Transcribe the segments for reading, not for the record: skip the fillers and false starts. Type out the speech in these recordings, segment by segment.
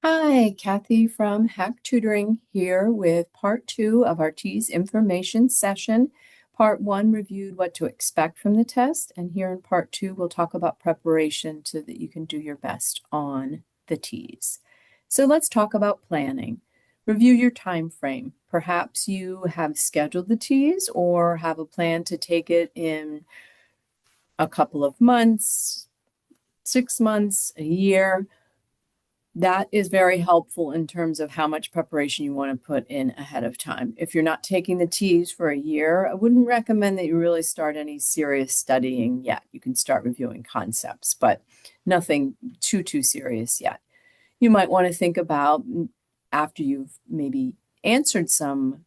Hi, Kathy from Hack Tutoring here with part two of our TEAS information session. Part one reviewed what to expect from the test, and here in part two, we'll talk about preparation so that you can do your best on the TEAS. So let's talk about planning. Review your time frame. Perhaps you have scheduled the TEAS or have a plan to take it in a couple of months, 6 months, a year. That is very helpful in terms of how much preparation you want to put in ahead of time. If you're not taking the TEAS for a year, I wouldn't recommend that you really start any serious studying yet. You can start reviewing concepts, but nothing too serious yet. You might want to think about after you've maybe answered some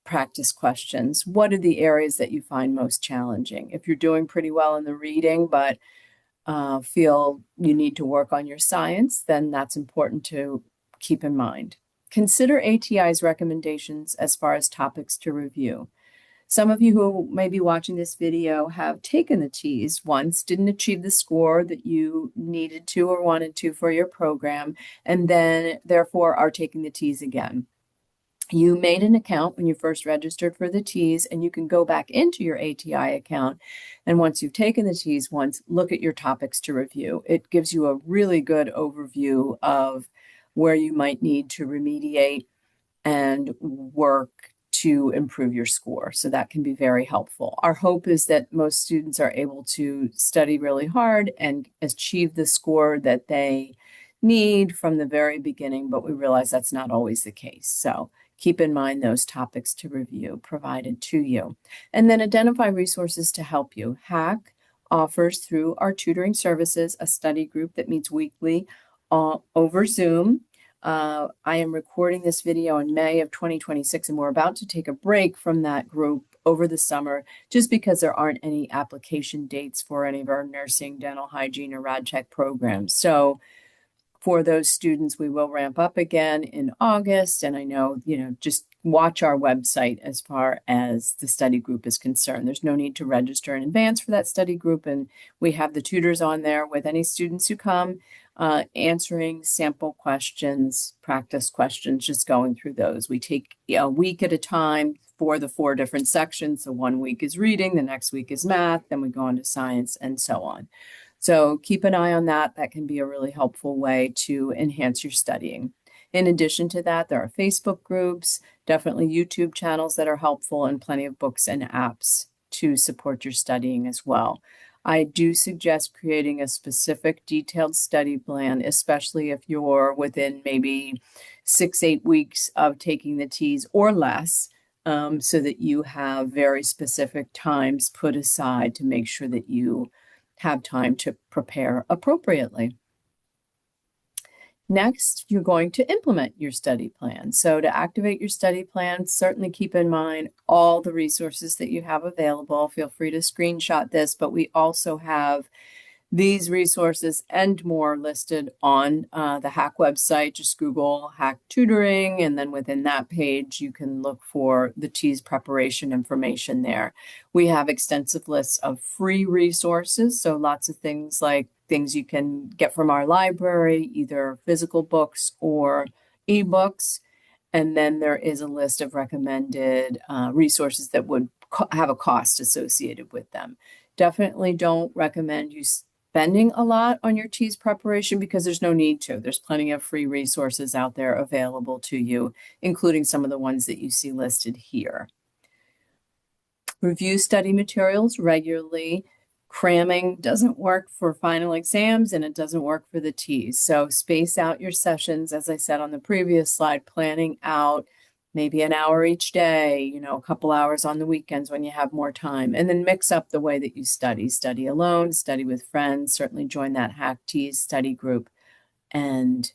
practice questions, what are the areas that you find most challenging? If you're doing pretty well in the reading, but feel you need to work on your science, then that's important to keep in mind. Consider ATI's recommendations as far as topics to review. Some of you who may be watching this video have taken the TEAS once, didn't achieve the score that you needed to or wanted to for your program, and then therefore are taking the TEAS again. You made an account when you first registered for the TEAS, and you can go back into your ATI account. And once you've taken the TEAS once, look at your topics to review. It gives you a really good overview of where you might need to remediate and work to improve your score. So that can be very helpful. Our hope is that most students are able to study really hard and achieve the score that they need from the very beginning, but we realize that's not always the case. So keep in mind those topics to review provided to you. And then identify resources to help you. Hack offers through our tutoring services a study group that meets weekly over Zoom. I am recording this video in May of 2026, and we're about to take a break from that group over the summer just because there aren't any application dates for any of our nursing, dental hygiene, or rad tech programs. So for those students, we will ramp up again in August. And I know, just watch our website as far as the study group is concerned. There's no need to register in advance for that study group. And we have the tutors on there with any students who come, answering sample questions, practice questions, just going through those. We take a week at a time for the 4 different sections. So 1 week is reading, the next week is math, then we go on to science and so on. So keep an eye on that. That can be a really helpful way to enhance your studying. In addition to that, there are Facebook groups, definitely YouTube channels that are helpful, and plenty of books and apps to support your studying as well. I do suggest creating a specific detailed study plan, especially if you're within maybe 6-8 weeks of taking the TEAS or less, so that you have very specific times put aside to make sure that you have time to prepare appropriately. Next, you're going to implement your study plan. So to activate your study plan, certainly keep in mind all the resources that you have available. Feel free to screenshot this, but we also have these resources and more listed on the Hack website. Just Google Hack Tutoring, and then within that page, you can look for the TEAS preparation information there. We have extensive lists of free resources, so lots of things like things you can get from our library, either physical books or ebooks. And then there is a list of recommended resources that would have a cost associated with them. Definitely don't recommend you spending a lot on your TEAS preparation because there's no need to. There's plenty of free resources out there available to you, including some of the ones that you see listed here. Review study materials regularly. Cramming doesn't work for final exams, and it doesn't work for the TEAS. So space out your sessions, as I said on the previous slide, planning out maybe an hour each day, a couple hours on the weekends when you have more time, and then mix up the way that you study. Study alone, study with friends, certainly join that Hack TEAS study group, and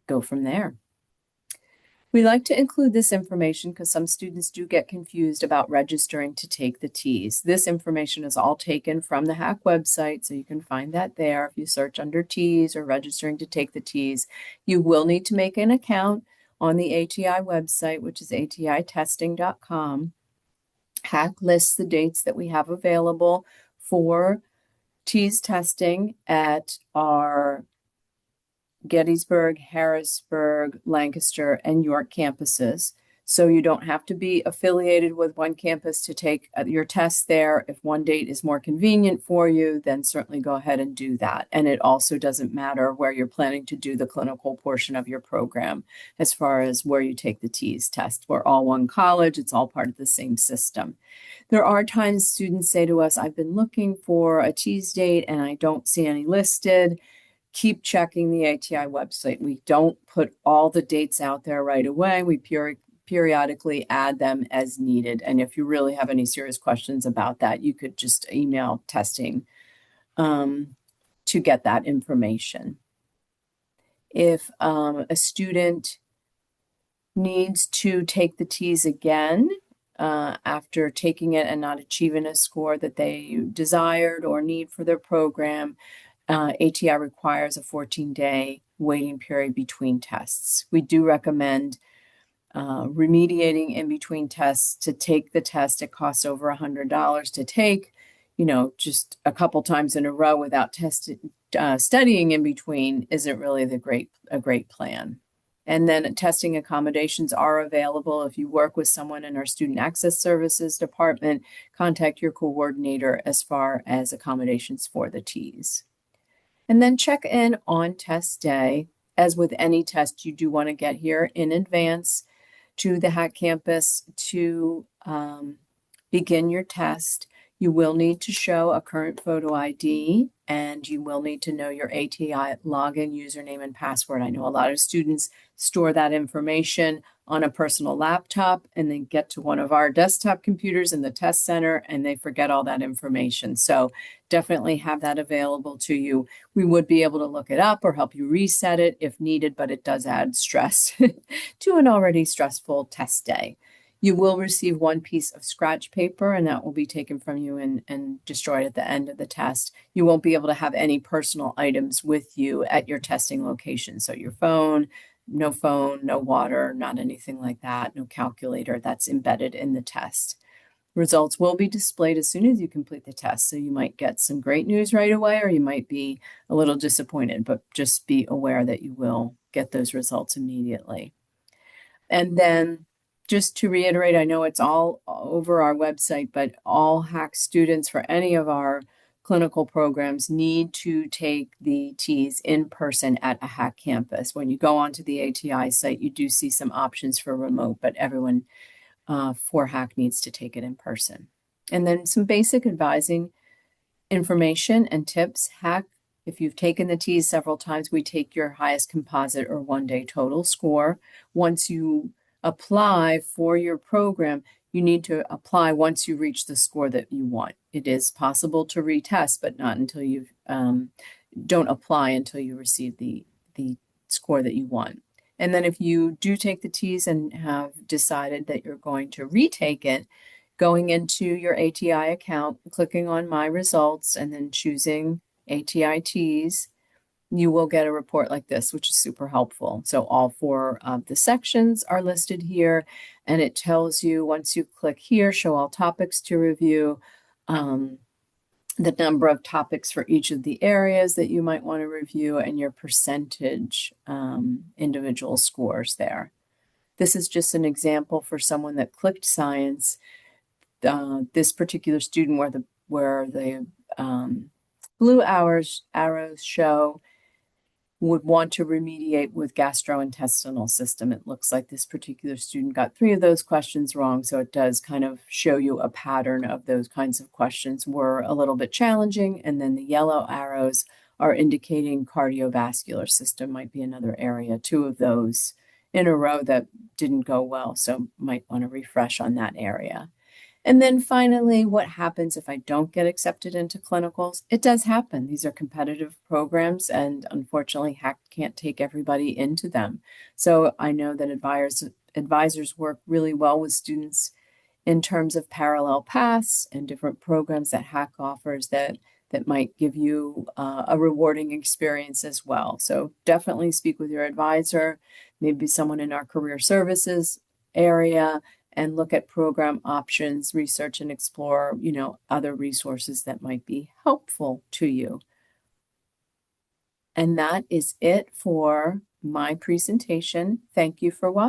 go from there. We like to include this information because some students do get confused about registering to take the TEAS. This information is all taken from the Hack website, so you can find that there. If you search under TEAS or registering to take the TEAS, you will need to make an account on the ATI website, which is atitesting.com. Hack lists the dates that we have available for TEAS testing at our Gettysburg, Harrisburg, Lancaster, and York campuses. So you don't have to be affiliated with one campus to take your test there. If one date is more convenient for you, then certainly go ahead and do that. And it also doesn't matter where you're planning to do the clinical portion of your program as far as where you take the TEAS test. We're all one college. It's all part of the same system. There are times students say to us, I've been looking for a TEAS date and I don't see any listed. Keep checking the ATI website. We don't put all the dates out there right away. We periodically add them as needed. And if you really have any serious questions about that, you could just email testing to get that information. If a student needs to take the TEAS again after taking it and not achieving a score that they desired or need for their program, ATI requires a 14-day waiting period between tests. We do recommend remediating in between tests. To take the test, it costs over $100 to take, just a couple times in a row without studying in between isn't really a great plan. And then testing accommodations are available. If you work with someone in our Student Access Services department, contact your coordinator as far as accommodations for the TEAS. And then check in on test day. As with any test, you do want to get here in advance to the HAC campus to begin your test. You will need to show a current photo ID, and you will need to know your ATI login, username, and password. I know a lot of students store that information on a personal laptop and then get to one of our desktop computers in the test center and they forget all that information. So definitely have that available to you. We would be able to look it up or help you reset it if needed, but it does add stress to an already stressful test day. You will receive one piece of scratch paper, and that will be taken from you and destroyed at the end of the test. You won't be able to have any personal items with you at your testing location. So your phone, no water, not anything like that, no calculator. That's embedded in the test. Results will be displayed as soon as you complete the test. So you might get some great news right away, or you might be a little disappointed, but just be aware that you will get those results immediately. And then just to reiterate, I know it's all over our website, but all HAC students for any of our clinical programs need to take the TEAS in person at a HAC campus. When you go onto the ATI site, you do see some options for remote, but everyone for HAC needs to take it in person. And then some basic advising information and tips. HAC, if you've taken the TEAS several times, we take your highest composite or one-day total score. Once you apply for your program, you need to apply once you reach the score that you want. It is possible to retest, but not until you don't apply until you receive the score that you want. And then if you do take the TEAS and have decided that you're going to retake it, going into your ATI account, clicking on My Results, and then choosing ATI TEAS, you will get a report like this, which is super helpful. So all 4 of the sections are listed here, and it tells you once you click here, show all topics to review, the number of topics for each of the areas that you might want to review, and your percentage individual scores there. This is just an example for someone that clicked science. This particular student where the blue arrows show would want to remediate with gastrointestinal system. It looks like this particular student got 3 of those questions wrong, so it does kind of show you a pattern of those kinds of questions were a little bit challenging, and then the yellow arrows are indicating cardiovascular system might be another area. 2 of those in a row that didn't go well, so might want to refresh on that area. And then finally, what happens if I don't get accepted into clinicals? It does happen. These are competitive programs, and unfortunately, HAC can't take everybody into them. So I know that advisors work really well with students in terms of parallel paths and different programs that HAC offers that might give you a rewarding experience as well. So definitely speak with your advisor, maybe someone in our career services area, and look at program options, research and explore, other resources that might be helpful to you. And that is it for my presentation. Thank you for watching.